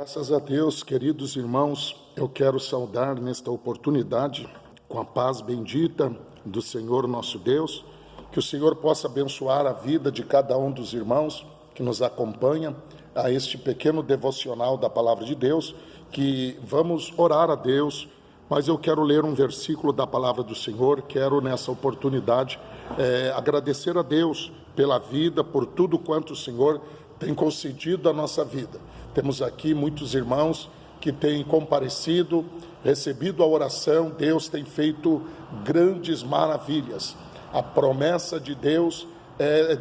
Graças a Deus, queridos irmãos, eu quero saudar nesta oportunidade, com a paz bendita do Senhor nosso Deus, que o Senhor possa abençoar a vida de cada um dos irmãos que nos acompanha a este pequeno devocional da Palavra de Deus, que vamos orar a Deus, mas eu quero ler um versículo da Palavra do Senhor. Quero nessa oportunidade agradecer a Deus pela vida, por tudo quanto o Senhor tem concedido à nossa vida. Temos aqui muitos irmãos que têm comparecido, recebido a oração. Deus tem feito grandes maravilhas. A promessa de Deus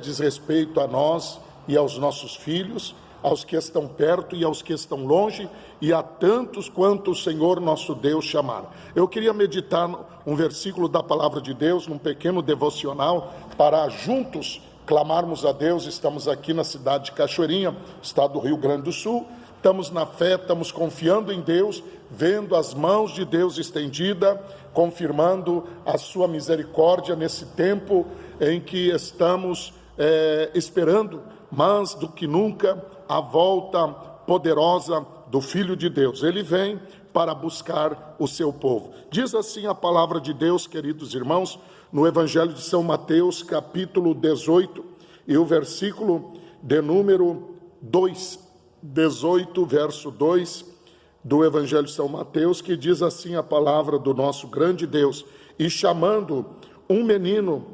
diz respeito a nós e aos nossos filhos, aos que estão perto e aos que estão longe, e a tantos quanto o Senhor nosso Deus chamar. Eu queria meditar um versículo da Palavra de Deus, num pequeno devocional, para juntos clamarmos a Deus. Estamos aqui na cidade de Cachoeirinha, estado do Rio Grande do Sul. Estamos na fé, estamos confiando em Deus, vendo as mãos de Deus estendida, confirmando a sua misericórdia nesse tempo em que estamos esperando, mais do que nunca, a volta poderosa do Filho de Deus. Ele vem para buscar o seu povo. Diz assim a palavra de Deus, queridos irmãos, no Evangelho de São Mateus, capítulo 18, e o versículo de número 18, verso 2, do Evangelho de São Mateus, que diz assim a palavra do nosso grande Deus: e chamando um menino,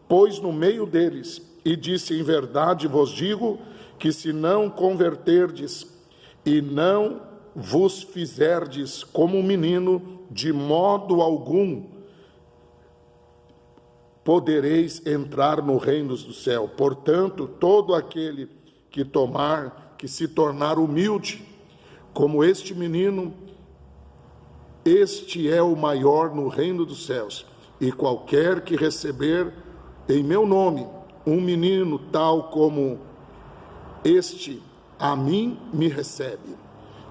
pôs no meio deles, e disse: em verdade vos digo, que se não converterdes, e não vos fizerdes como um menino, de modo algum podereis entrar no reino do céu. Portanto, todo aquele que se tornar humilde, como este menino, este é o maior no reino dos céus. E qualquer que receber em meu nome um menino tal como este, a mim me recebe.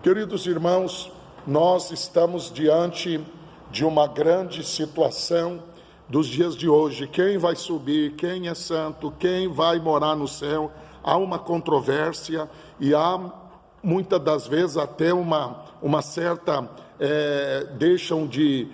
Queridos irmãos, nós estamos diante de uma grande situação dos dias de hoje. Quem vai subir, quem é santo, quem vai morar no céu? Há uma controvérsia e há muitas das vezes até uma certa, deixam de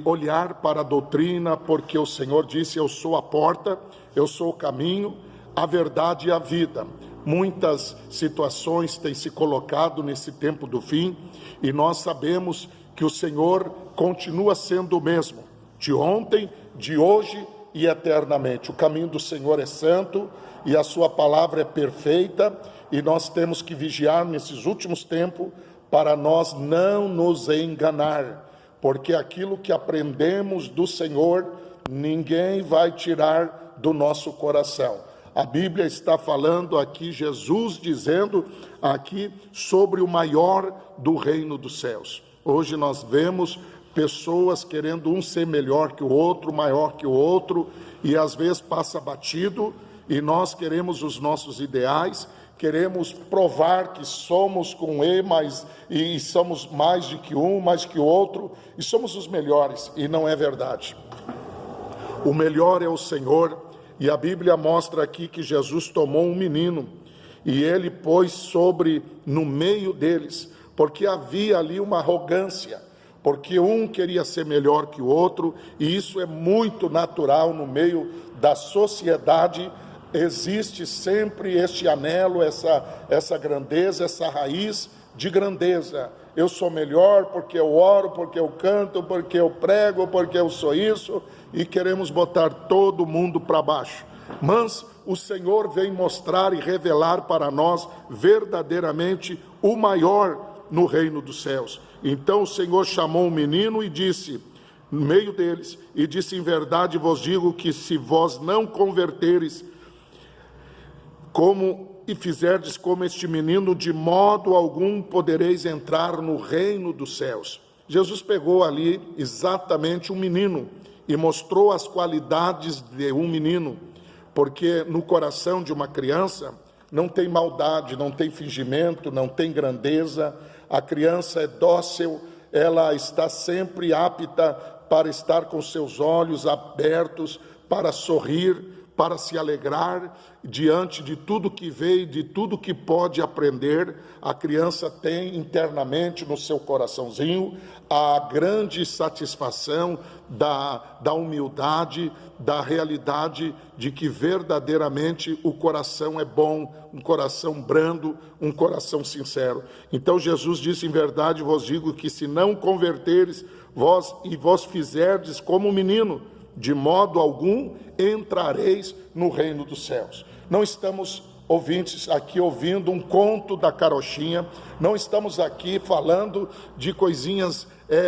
olhar para a doutrina, porque o Senhor disse: eu sou a porta, eu sou o caminho, a verdade e a vida. Muitas situações têm se colocado nesse tempo do fim, e nós sabemos que o Senhor continua sendo o mesmo, de ontem, de hoje e eternamente. O caminho do Senhor é santo e a sua palavra é perfeita, e nós temos que vigiar nesses últimos tempos para nós não nos enganar, porque aquilo que aprendemos do Senhor, ninguém vai tirar do nosso coração. A Bíblia está falando aqui, Jesus dizendo aqui sobre o maior do reino dos céus. Hoje nós vemos pessoas querendo um ser melhor que o outro, maior que o outro, e às vezes passa batido, e nós queremos os nossos ideais, queremos provar que somos com ele, e somos mais de que um, mais que o outro, e somos os melhores, e não é verdade. O melhor é o Senhor, e a Bíblia mostra aqui que Jesus tomou um menino, e ele pôs no meio deles, porque havia ali uma arrogância, porque um queria ser melhor que o outro, e isso é muito natural no meio da sociedade. Existe sempre este anelo, essa grandeza, essa raiz de grandeza. Eu sou melhor porque eu oro, porque eu canto, porque eu prego, porque eu sou isso, e queremos botar todo mundo para baixo. Mas o Senhor vem mostrar e revelar para nós verdadeiramente o maior no reino dos céus. Então o Senhor chamou um menino e disse, no meio deles, e disse: em verdade vos digo que se vós não converteres e fizerdes como este menino, de modo algum podereis entrar no reino dos céus. Jesus pegou ali exatamente um menino e mostrou as qualidades de um menino, porque no coração de uma criança não tem maldade, não tem fingimento, não tem grandeza. A criança é dócil, ela está sempre apta para estar com seus olhos abertos, para sorrir, para se alegrar diante de tudo que vê, de tudo que pode aprender. A criança tem internamente no seu coraçãozinho a grande satisfação da humildade, da realidade de que verdadeiramente o coração é bom, um coração brando, um coração sincero. Então Jesus disse: em verdade vos digo que se não converteres vós fizerdes como um menino, de modo algum entrareis no reino dos céus. Não estamos, ouvintes, aqui ouvindo um conto da carochinha, não estamos aqui falando de coisinhas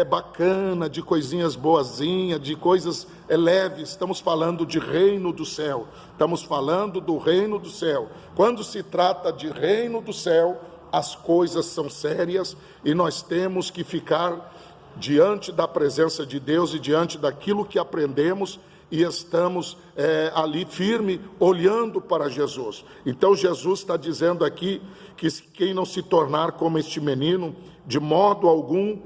bacana, de coisinhas boazinhas, de coisas leves. Estamos falando de reino do céu, estamos falando do reino do céu. Quando se trata de reino do céu, as coisas são sérias e nós temos que ficar diante da presença de Deus e diante daquilo que aprendemos, e estamos ali firme, olhando para Jesus. Então Jesus está dizendo aqui que quem não se tornar como este menino, de modo algum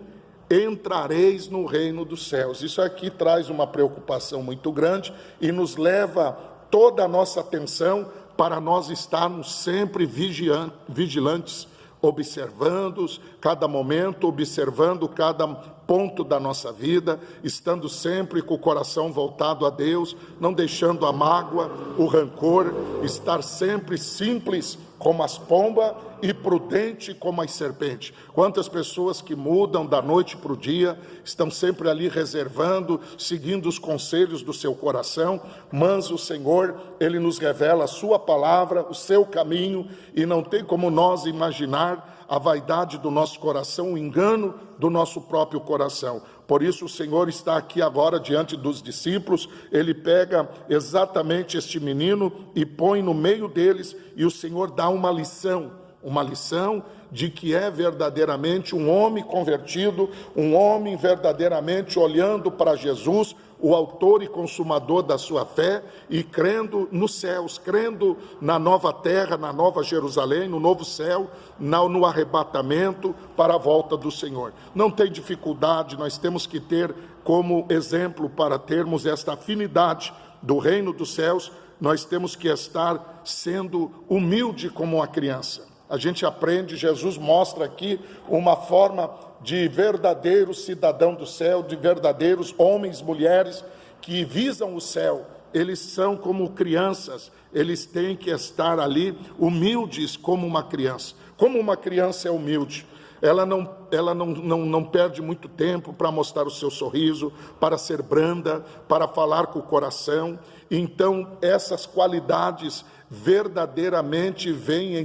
entrareis no reino dos céus. Isso aqui traz uma preocupação muito grande e nos leva toda a nossa atenção para nós estarmos sempre vigilantes, observando cada momento, observando cada ponto da nossa vida, estando sempre com o coração voltado a Deus, não deixando a mágoa, o rancor, estar sempre simples como as pombas e prudente como as serpentes. Quantas pessoas que mudam da noite para o dia, estão sempre ali reservando, seguindo os conselhos do seu coração, mas o Senhor, Ele nos revela a sua palavra, o seu caminho, e não tem como nós imaginar a vaidade do nosso coração, o engano do nosso próprio coração. Por isso o Senhor está aqui agora diante dos discípulos. Ele pega exatamente este menino e põe no meio deles, e o Senhor dá uma lição de que é verdadeiramente um homem convertido, um homem verdadeiramente olhando para Jesus, o autor e consumador da sua fé, e crendo nos céus, crendo na nova terra, na nova Jerusalém, no novo céu, no arrebatamento para a volta do Senhor. Não tem dificuldade, nós temos que ter como exemplo, para termos esta afinidade do reino dos céus, nós temos que estar sendo humilde como uma criança. A gente aprende, Jesus mostra aqui uma forma de verdadeiro cidadão do céu, de verdadeiros homens, mulheres que visam o céu. Eles são como crianças, eles têm que estar ali humildes como uma criança. Como uma criança é humilde? Ela não perde muito tempo para mostrar o seu sorriso, para ser branda, para falar com o coração. Então, essas qualidades verdadeiramente vêm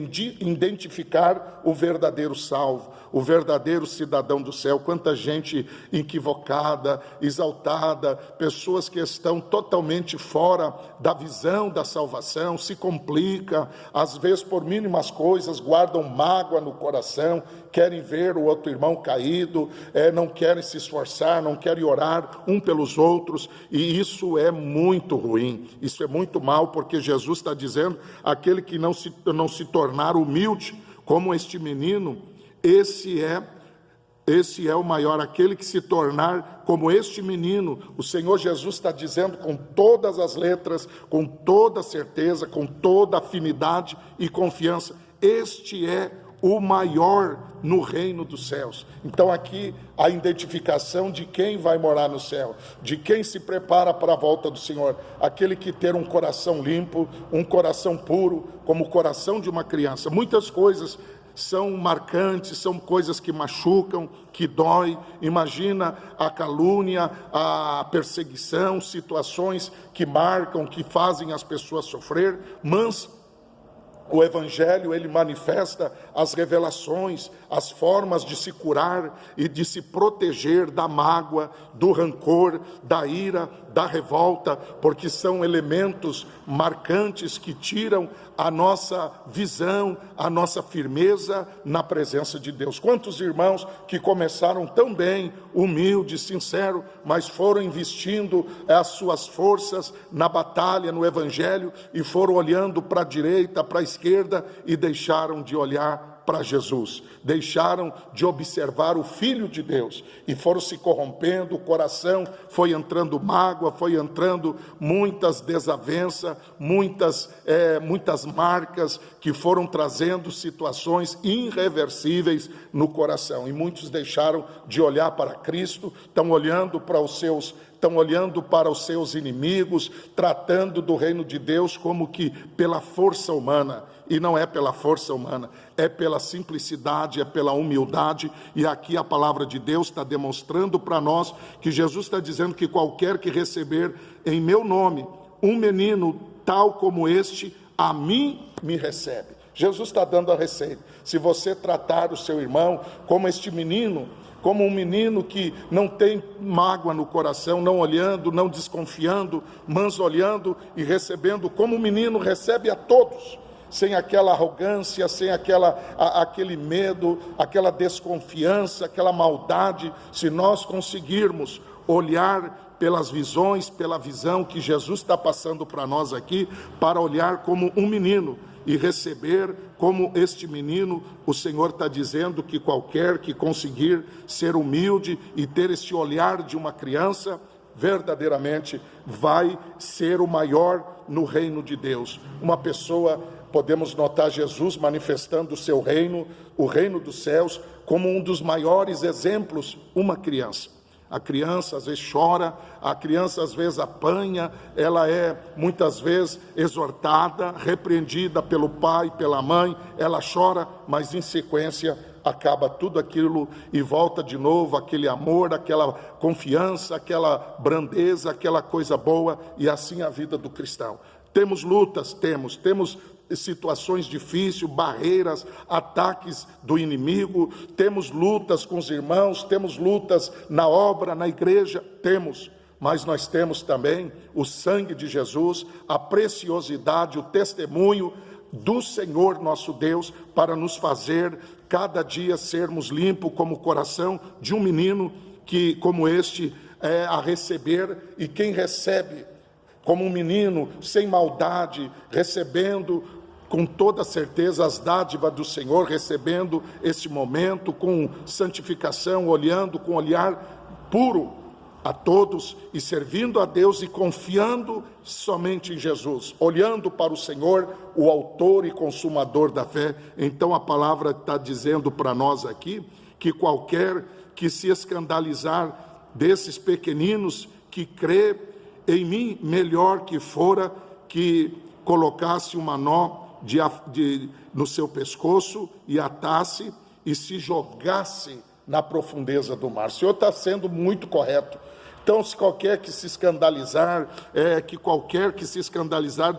identificar o verdadeiro salvo, o verdadeiro cidadão do céu. Quanta gente equivocada, exaltada, pessoas que estão totalmente fora da visão da salvação, se complica, às vezes por mínimas coisas, guardam mágoa no coração, querem ver o outro irmão caído, não querem se esforçar, não querem orar um pelos outros, e isso é muito ruim, isso é muito mal, porque Jesus está dizendo: aquele que não se tornar humilde como este menino, esse é o maior. Aquele que se tornar como este menino, o Senhor Jesus está dizendo com todas as letras, com toda certeza, com toda afinidade e confiança: este é o maior no reino dos céus. Então aqui a identificação de quem vai morar no céu, de quem se prepara para a volta do Senhor, aquele que ter um coração limpo, um coração puro, como o coração de uma criança. Muitas coisas são marcantes, são coisas que machucam, que dói. Imagina a calúnia, a perseguição, situações que marcam, que fazem as pessoas sofrer, mas o Evangelho, ele manifesta as revelações, as formas de se curar e de se proteger da mágoa, do rancor, da ira, da revolta, porque são elementos marcantes que tiram a nossa visão, a nossa firmeza na presença de Deus. Quantos irmãos que começaram tão bem, humildes, sinceros, mas foram investindo as suas forças na batalha, no Evangelho, e foram olhando para a direita, para a esquerda, e deixaram de olhar para Jesus, deixaram de observar o Filho de Deus e foram se corrompendo, o coração foi entrando mágoa, foi entrando muitas desavenças, muitas marcas que foram trazendo situações irreversíveis no coração, e muitos deixaram de olhar para Cristo, estão olhando para os seus inimigos, tratando do reino de Deus como que pela força humana, e não é pela força humana, é pela simplicidade, é pela humildade, e aqui a palavra de Deus está demonstrando para nós que Jesus está dizendo que qualquer que receber em meu nome um menino tal como este, a mim me recebe. Jesus está dando a receita. Se você tratar o seu irmão como este menino, como um menino que não tem mágoa no coração, não olhando, não desconfiando, mas olhando e recebendo, como um menino recebe a todos, sem aquela arrogância, sem aquele medo, aquela desconfiança, aquela maldade. Se nós conseguirmos olhar pelas visões, pela visão que Jesus está passando para nós aqui, para olhar como um menino e receber como este menino, o Senhor está dizendo que qualquer que conseguir ser humilde e ter este olhar de uma criança, verdadeiramente vai ser o maior no reino de Deus. Uma pessoa, podemos notar Jesus manifestando o seu reino, o reino dos céus, como um dos maiores exemplos, uma criança. A criança às vezes chora, a criança às vezes apanha, ela é muitas vezes exortada, repreendida pelo pai, pela mãe, ela chora, mas em sequência acaba tudo aquilo e volta de novo aquele amor, aquela confiança, aquela brandeza, aquela coisa boa, e assim a vida do cristão. Temos lutas, temos situações difíceis, barreiras, ataques do inimigo, temos lutas com os irmãos, temos lutas na obra, na igreja, mas nós temos também o sangue de Jesus, a preciosidade, o testemunho do Senhor nosso Deus, para nos fazer cada dia sermos limpos como o coração de um menino que, como este, é a receber, e quem recebe como um menino, sem maldade, recebendo com toda certeza as dádivas do Senhor, recebendo esse momento com santificação, olhando com olhar puro a todos e servindo a Deus e confiando somente em Jesus, olhando para o Senhor, o autor e consumador da fé. Então a palavra está dizendo para nós aqui que qualquer que se escandalizar desses pequeninos que crê em mim, melhor que fora que colocasse uma nó no seu pescoço e atasse e se jogasse na profundeza do mar. O Senhor está sendo muito correto. Então, se qualquer que se escandalizar,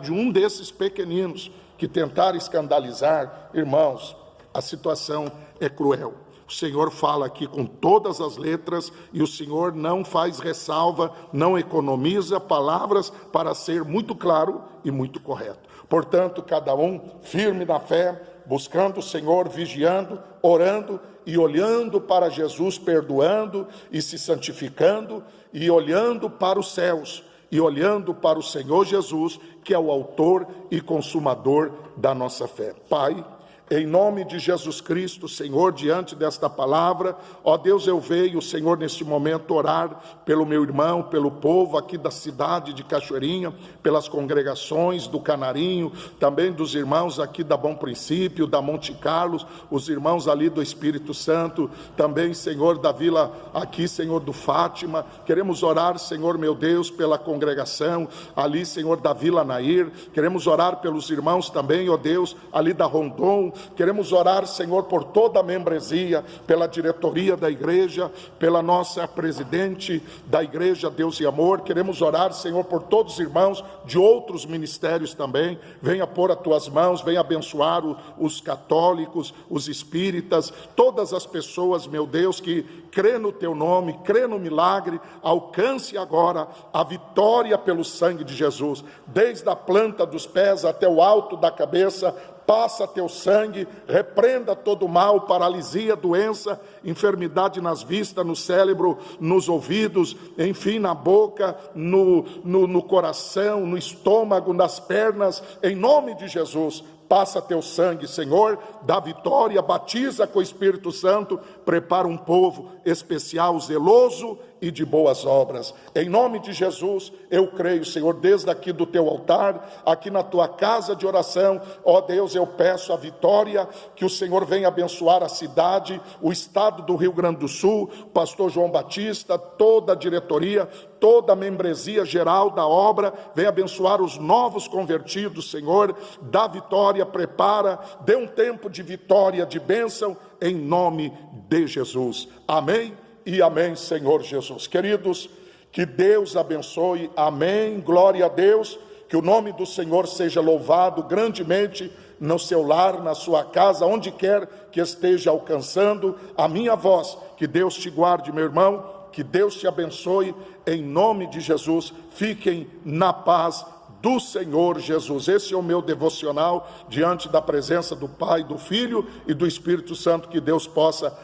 de um desses pequeninos que tentar escandalizar, irmãos, a situação é cruel. O Senhor fala aqui com todas as letras, e o Senhor não faz ressalva, não economiza palavras, para ser muito claro e muito correto. Portanto, cada um firme na fé, buscando o Senhor, vigiando, orando e olhando para Jesus, perdoando e se santificando, e olhando para os céus, e olhando para o Senhor Jesus, que é o autor e consumador da nossa fé. Pai, em nome de Jesus Cristo, Senhor, diante desta palavra, ó Deus, eu vejo, Senhor, neste momento orar pelo meu irmão, pelo povo aqui da cidade de Cachoeirinha, pelas congregações do Canarinho, também dos irmãos aqui da Bom Princípio, da Monte Carlos, os irmãos ali do Espírito Santo, também, Senhor, da vila aqui, Senhor, do Fátima. Queremos orar, Senhor, meu Deus, pela congregação ali, Senhor, da Vila Nair. Queremos orar pelos irmãos também, ó Deus, ali da Rondon. Queremos orar, Senhor, por toda a membresia, pela diretoria da igreja, pela nossa presidente da igreja Deus e Amor. Queremos orar, Senhor, por todos os irmãos de outros ministérios também. Venha pôr as tuas mãos, venha abençoar os católicos, os espíritas, todas as pessoas, meu Deus, que crê no teu nome, crê no milagre. Alcance agora a vitória pelo sangue de Jesus, desde a planta dos pés até o alto da cabeça. Passa teu sangue, repreenda todo mal, paralisia, doença, enfermidade nas vistas, no cérebro, nos ouvidos, enfim, na boca, no coração, no estômago, nas pernas, em nome de Jesus. Passa teu sangue, Senhor, dá vitória, batiza com o Espírito Santo, prepara um povo especial, zeloso e de boas obras. Em nome de Jesus, eu creio, Senhor, desde aqui do teu altar, aqui na tua casa de oração, ó Deus, eu peço a vitória, que o Senhor venha abençoar a cidade, o estado do Rio Grande do Sul, pastor João Batista, toda a diretoria, toda a membresia geral da obra, venha abençoar os novos convertidos, Senhor, dá vitória, prepara, dê um tempo de vitória, de bênção, em nome de Jesus. Amém e amém, Senhor Jesus. Queridos, que Deus abençoe, amém, glória a Deus, que o nome do Senhor seja louvado grandemente no seu lar, na sua casa, onde quer que esteja alcançando a minha voz. Que Deus te guarde, meu irmão, que Deus te abençoe, em nome de Jesus. Fiquem na paz do Senhor Jesus. Esse é o meu devocional diante da presença do Pai, do Filho e do Espírito Santo. Que Deus possa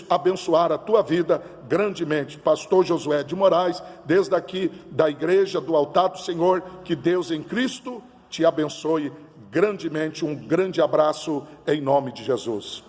abençoar a tua vida grandemente. Pastor Josué de Moraes, desde aqui da igreja, do altar do Senhor, que Deus em Cristo te abençoe grandemente. Um grande abraço em nome de Jesus.